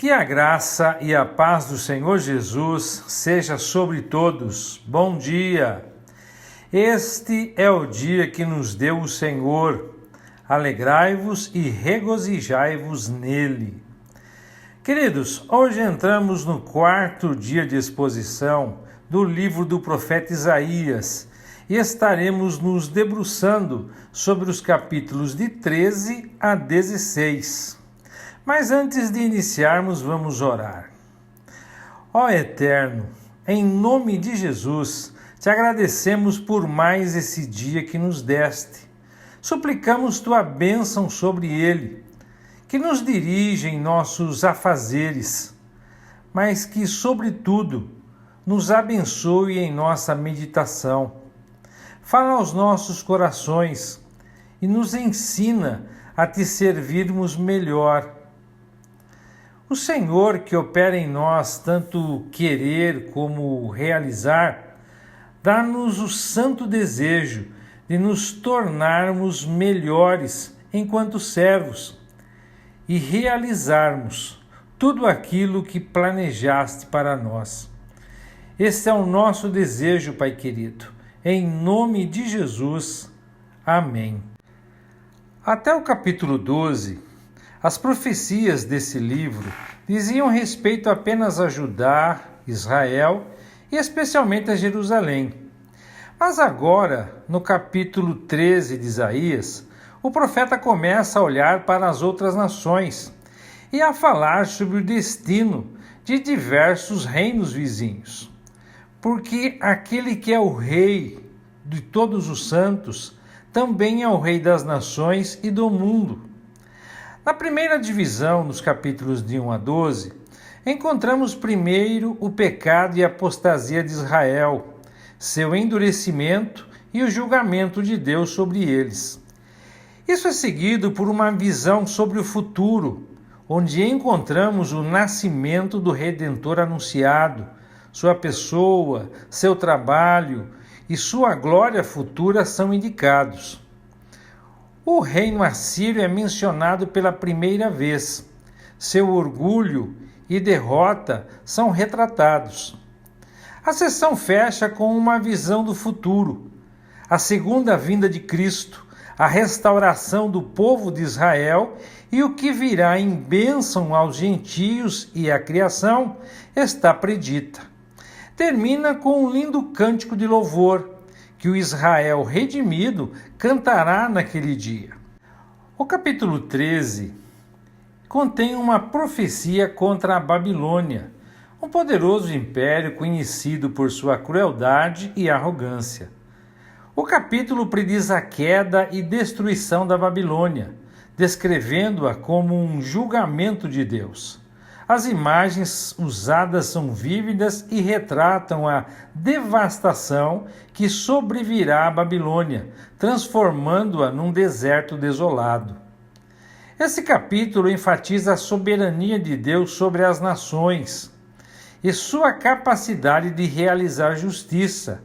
Que a graça e a paz do Senhor Jesus seja sobre todos. Bom dia! Este é o dia que nos deu o Senhor. Alegrai-vos e regozijai-vos nele. Queridos, hoje entramos no quarto dia de exposição do livro do profeta Isaías e estaremos nos debruçando sobre os capítulos de 13 a 16. Mas antes de iniciarmos, vamos orar. Ó Eterno, em nome de Jesus, te agradecemos por mais esse dia que nos deste. Suplicamos tua bênção sobre ele, que nos dirija em nossos afazeres, mas que, sobretudo, nos abençoe em nossa meditação. Fala aos nossos corações e nos ensina a te servirmos melhor. O Senhor que opera em nós tanto querer como realizar, dá-nos o santo desejo de nos tornarmos melhores enquanto servos e realizarmos tudo aquilo que planejaste para nós. Este é o nosso desejo, Pai querido. Em nome de Jesus. Amém. Até o capítulo 12, as profecias desse livro diziam respeito apenas a Judá, Israel e especialmente a Jerusalém. Mas agora, no capítulo 13 de Isaías, o profeta começa a olhar para as outras nações e a falar sobre o destino de diversos reinos vizinhos. Porque aquele que é o rei de todos os santos também é o rei das nações e do mundo. Na primeira divisão, nos capítulos de 1 a 12, encontramos primeiro o pecado e a apostasia de Israel, seu endurecimento e o julgamento de Deus sobre eles. Isso é seguido por uma visão sobre o futuro, onde encontramos o nascimento do Redentor anunciado, sua pessoa, seu trabalho e sua glória futura são indicados. O reino assírio é mencionado pela primeira vez. Seu orgulho e derrota são retratados. A sessão fecha com uma visão do futuro, a segunda vinda de Cristo, a restauração do povo de Israel e o que virá em bênção aos gentios e à criação está predita. Termina com um lindo cântico de louvor, que o Israel redimido cantará naquele dia. O capítulo 13 contém uma profecia contra a Babilônia, um poderoso império conhecido por sua crueldade e arrogância. O capítulo prediz a queda e destruição da Babilônia, descrevendo-a como um julgamento de Deus. As imagens usadas são vívidas e retratam a devastação que sobrevirá à Babilônia, transformando-a num deserto desolado. Esse capítulo enfatiza a soberania de Deus sobre as nações e sua capacidade de realizar justiça,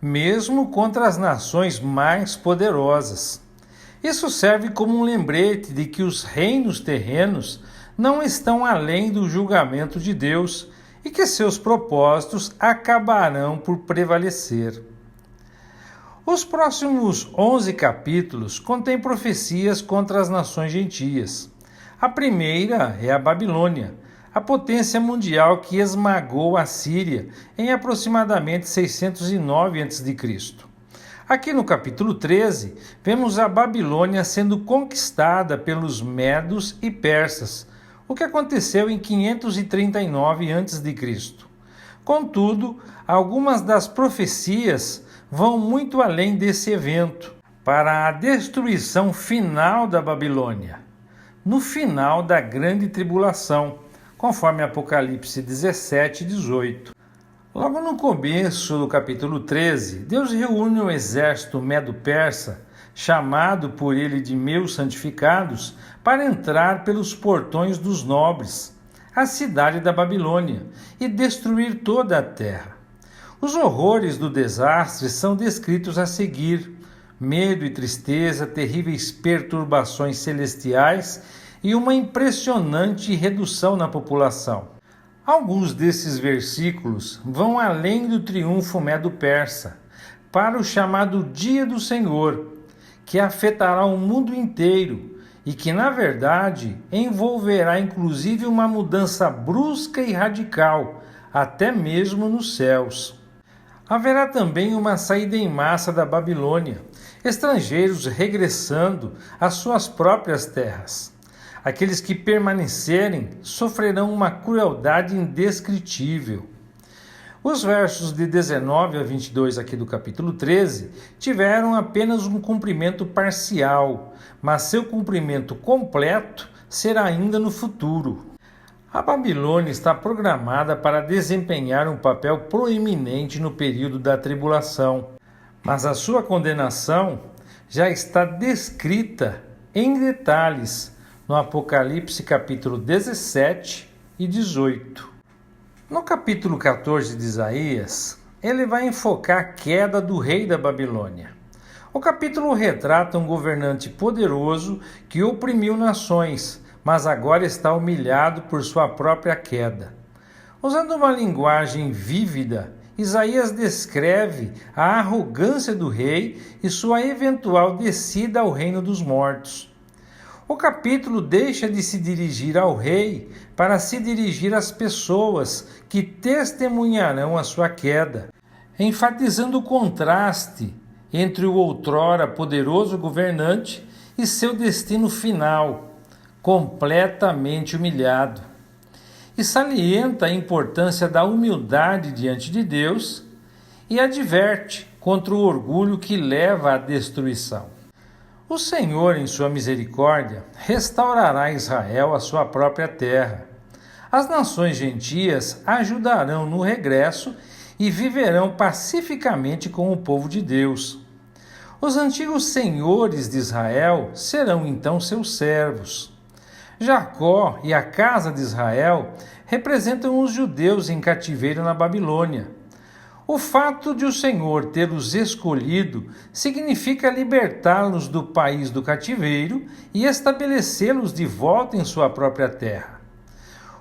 mesmo contra as nações mais poderosas. Isso serve como um lembrete de que os reinos terrenos não estão além do julgamento de Deus e que seus propósitos acabarão por prevalecer. Os próximos 11 capítulos contêm profecias contra as nações gentias. A primeira é a Babilônia, a potência mundial que esmagou a Síria em aproximadamente 609 a.C. Aqui no capítulo 13, vemos a Babilônia sendo conquistada pelos medos e persas, o que aconteceu em 539 a.C. Contudo, algumas das profecias vão muito além desse evento, para a destruição final da Babilônia, no final da grande tribulação, conforme Apocalipse 17 e 18. Logo no começo do capítulo 13, Deus reúne o exército medo-persa, chamado por ele de meus santificados, para entrar pelos portões dos nobres, a cidade da Babilônia, e destruir toda a terra. Os horrores do desastre são descritos a seguir: medo e tristeza, terríveis perturbações celestiais e uma impressionante redução na população. Alguns desses versículos vão além do triunfo medo-persa, para o chamado Dia do Senhor, que afetará o mundo inteiro e que, na verdade, envolverá inclusive uma mudança brusca e radical, até mesmo nos céus. Haverá também uma saída em massa da Babilônia, estrangeiros regressando às suas próprias terras. Aqueles que permanecerem sofrerão uma crueldade indescritível. Os versos de 19 a 22 aqui do capítulo 13 tiveram apenas um cumprimento parcial, mas seu cumprimento completo será ainda no futuro. A Babilônia está programada para desempenhar um papel proeminente no período da tribulação, mas a sua condenação já está descrita em detalhes no Apocalipse capítulo 17 e 18. No capítulo 14 de Isaías, ele vai enfocar a queda do rei da Babilônia. O capítulo retrata um governante poderoso que oprimiu nações, mas agora está humilhado por sua própria queda. Usando uma linguagem vívida, Isaías descreve a arrogância do rei e sua eventual descida ao reino dos mortos. O capítulo deixa de se dirigir ao rei para se dirigir às pessoas que testemunharão a sua queda, enfatizando o contraste entre o outrora poderoso governante e seu destino final, completamente humilhado. E salienta a importância da humildade diante de Deus e adverte contra o orgulho que leva à destruição. O Senhor, em sua misericórdia, restaurará Israel à sua própria terra. As nações gentias ajudarão no regresso e viverão pacificamente com o povo de Deus. Os antigos senhores de Israel serão então seus servos. Jacó e a casa de Israel representam os judeus em cativeiro na Babilônia. O fato de o Senhor tê-los escolhido significa libertá-los do país do cativeiro e estabelecê-los de volta em sua própria terra.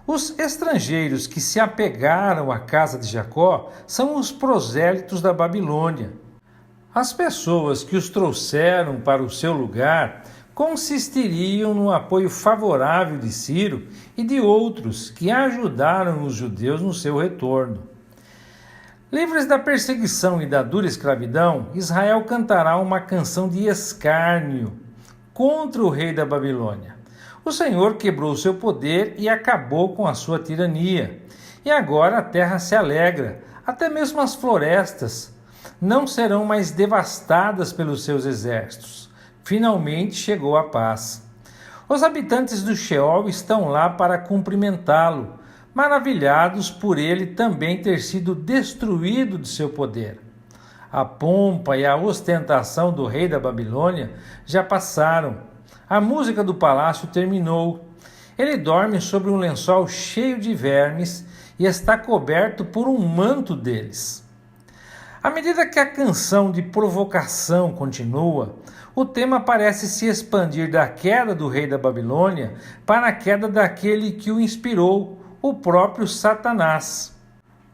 Os estrangeiros que se apegaram à casa de Jacó são os prosélitos da Babilônia. As pessoas que os trouxeram para o seu lugar consistiriam no apoio favorável de Ciro e de outros que ajudaram os judeus no seu retorno. Livres da perseguição e da dura escravidão, Israel cantará uma canção de escárnio contra o rei da Babilônia. O Senhor quebrou seu poder e acabou com a sua tirania. E agora a terra se alegra, até mesmo as florestas não serão mais devastadas pelos seus exércitos. Finalmente chegou a paz. Os habitantes do Sheol estão lá para cumprimentá-lo, maravilhados por ele também ter sido destruído de seu poder. A pompa e a ostentação do rei da Babilônia já passaram. A música do palácio terminou. Ele dorme sobre um lençol cheio de vermes e está coberto por um manto deles. À medida que a canção de provocação continua, o tema parece se expandir da queda do rei da Babilônia para a queda daquele que o inspirou, o próprio Satanás.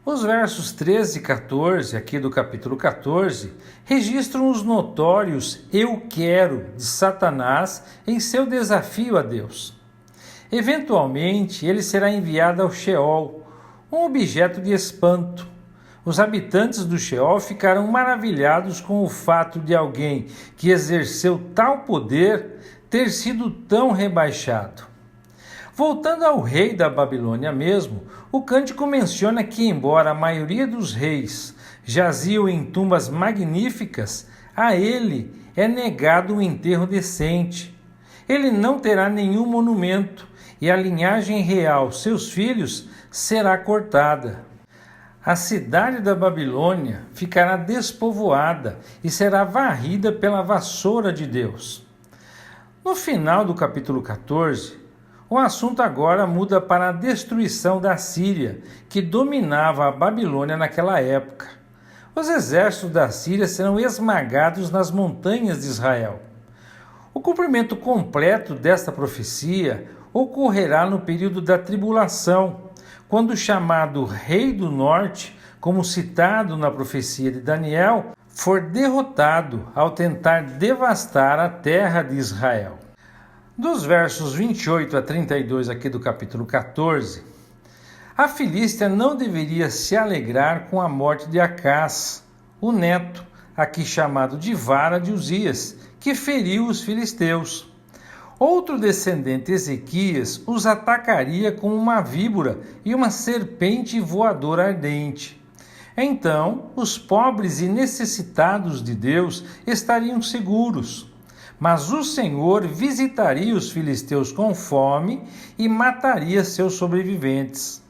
Os versos 13 e 14, aqui do capítulo 14, registram os notórios "eu quero" de Satanás em seu desafio a Deus. Eventualmente, ele será enviado ao Sheol, um objeto de espanto. Os habitantes do Sheol ficarão maravilhados com o fato de alguém que exerceu tal poder ter sido tão rebaixado. Voltando ao rei da Babilônia mesmo, o cântico menciona que, embora a maioria dos reis jaziam em tumbas magníficas, a ele é negado um enterro decente. Ele não terá nenhum monumento e a linhagem real, seus filhos, será cortada. A cidade da Babilônia ficará despovoada e será varrida pela vassoura de Deus. No final do capítulo 14, o assunto agora muda para a destruição da Síria, que dominava a Babilônia naquela época. Os exércitos da Síria serão esmagados nas montanhas de Israel. O cumprimento completo desta profecia ocorrerá no período da tribulação, quando o chamado Rei do Norte, como citado na profecia de Daniel, for derrotado ao tentar devastar a terra de Israel. Dos versos 28 a 32 aqui do capítulo 14, a Filístia não deveria se alegrar com a morte de Acás, o neto, aqui chamado de vara de Uzias, que feriu os filisteus. Outro descendente, Ezequias, os atacaria com uma víbora e uma serpente voadora ardente. Então, os pobres e necessitados de Deus estariam seguros, mas o Senhor visitaria os filisteus com fome e mataria seus sobreviventes.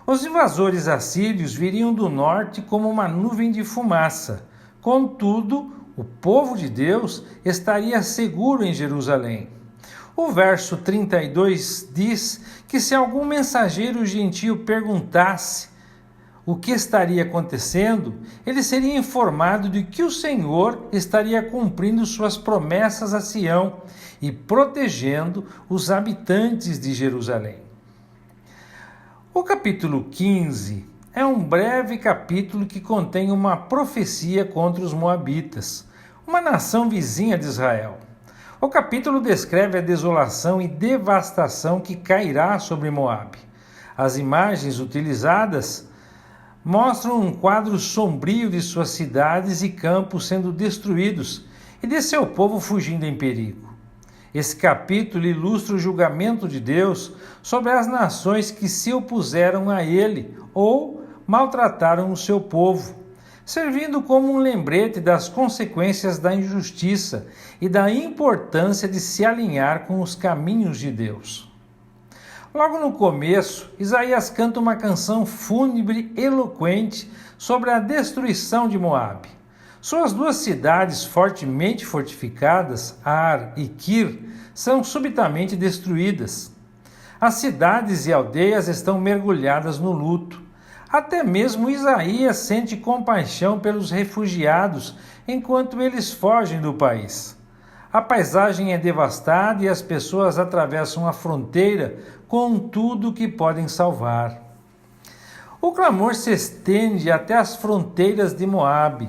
Os invasores assírios viriam do norte como uma nuvem de fumaça. Contudo, o povo de Deus estaria seguro em Jerusalém. O verso 32 diz que se algum mensageiro gentio perguntasse o que estaria acontecendo, ele seria informado de que o Senhor estaria cumprindo suas promessas a Sião e protegendo os habitantes de Jerusalém. O capítulo 15 é um breve capítulo que contém uma profecia contra os moabitas, uma nação vizinha de Israel. O capítulo descreve a desolação e devastação que cairá sobre Moabe. As imagens utilizadas mostram um quadro sombrio de suas cidades e campos sendo destruídos e de seu povo fugindo em perigo. Esse capítulo ilustra o julgamento de Deus sobre as nações que se opuseram a ele ou maltrataram o seu povo, servindo como um lembrete das consequências da injustiça e da importância de se alinhar com os caminhos de Deus. Logo no começo, Isaías canta uma canção fúnebre eloquente sobre a destruição de Moabe. Suas duas cidades fortemente fortificadas, Ar e Kir, são subitamente destruídas. As cidades e aldeias estão mergulhadas no luto. Até mesmo Isaías sente compaixão pelos refugiados enquanto eles fogem do país. A paisagem é devastada e as pessoas atravessam a fronteira com tudo que podem salvar. O clamor se estende até as fronteiras de Moabe.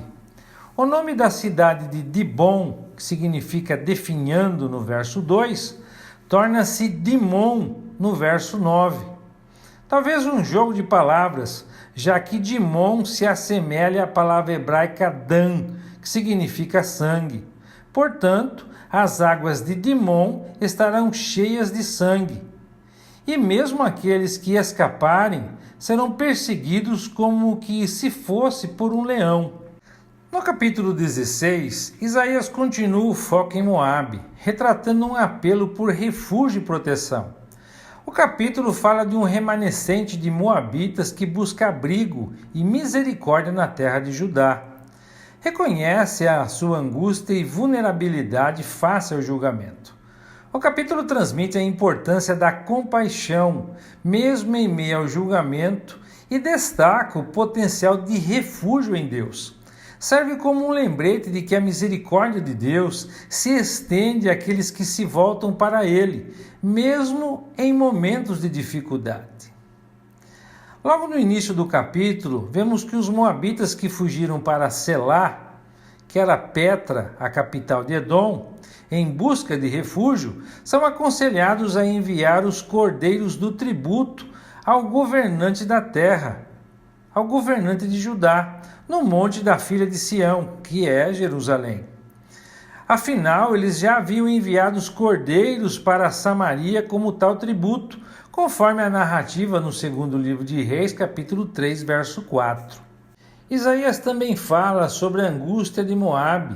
O nome da cidade de Dibon, que significa definhando no verso 2, torna-se Dimon no verso 9. Talvez um jogo de palavras, já que Dimon se assemelha à palavra hebraica Dan, que significa sangue. Portanto, as águas de Dimon estarão cheias de sangue. E mesmo aqueles que escaparem serão perseguidos como que se fosse por um leão. No capítulo 16, Isaías continua o foco em Moabe, retratando um apelo por refúgio e proteção. O capítulo fala de um remanescente de moabitas que busca abrigo e misericórdia na terra de Judá. Reconhece a sua angústia e vulnerabilidade face ao julgamento. O capítulo transmite a importância da compaixão, mesmo em meio ao julgamento, e destaca o potencial de refúgio em Deus. Serve como um lembrete de que a misericórdia de Deus se estende àqueles que se voltam para Ele, mesmo em momentos de dificuldade. Logo no início do capítulo, vemos que os moabitas que fugiram para Selá, que era Petra, a capital de Edom, em busca de refúgio, são aconselhados a enviar os cordeiros do tributo ao governante da terra, ao governante de Judá, no monte da filha de Sião, que é Jerusalém. Afinal, eles já haviam enviado os cordeiros para Samaria como tal tributo, conforme a narrativa no segundo livro de Reis, capítulo 3, verso 4. Isaías também fala sobre a angústia de Moabe,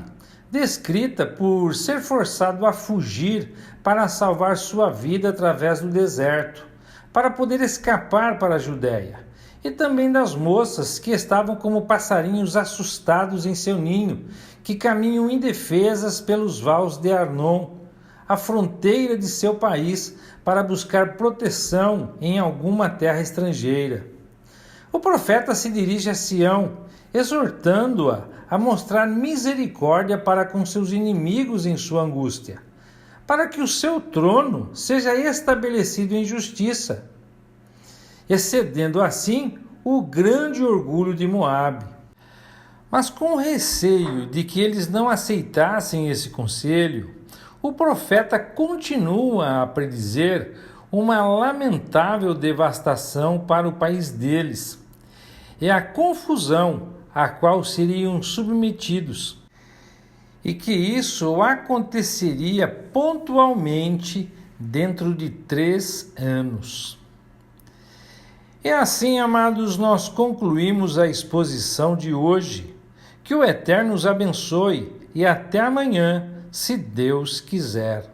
descrita por ser forçado a fugir para salvar sua vida através do deserto, para poder escapar para a Judéia, e também das moças que estavam como passarinhos assustados em seu ninho, que caminham indefesas pelos vales de Arnon, a fronteira de seu país, para buscar proteção em alguma terra estrangeira. O profeta se dirige a Sião, exortando-a a mostrar misericórdia para com seus inimigos em sua angústia. para que o seu trono seja estabelecido em justiça, excedendo assim o grande orgulho de Moabe. Mas com receio de que eles não aceitassem esse conselho, o profeta continua a predizer uma lamentável devastação para o país deles e a confusão a qual seriam submetidos, e que isso aconteceria pontualmente dentro de 3 anos. E assim, amados, nós concluímos a exposição de hoje. Que o Eterno os abençoe e até amanhã, se Deus quiser.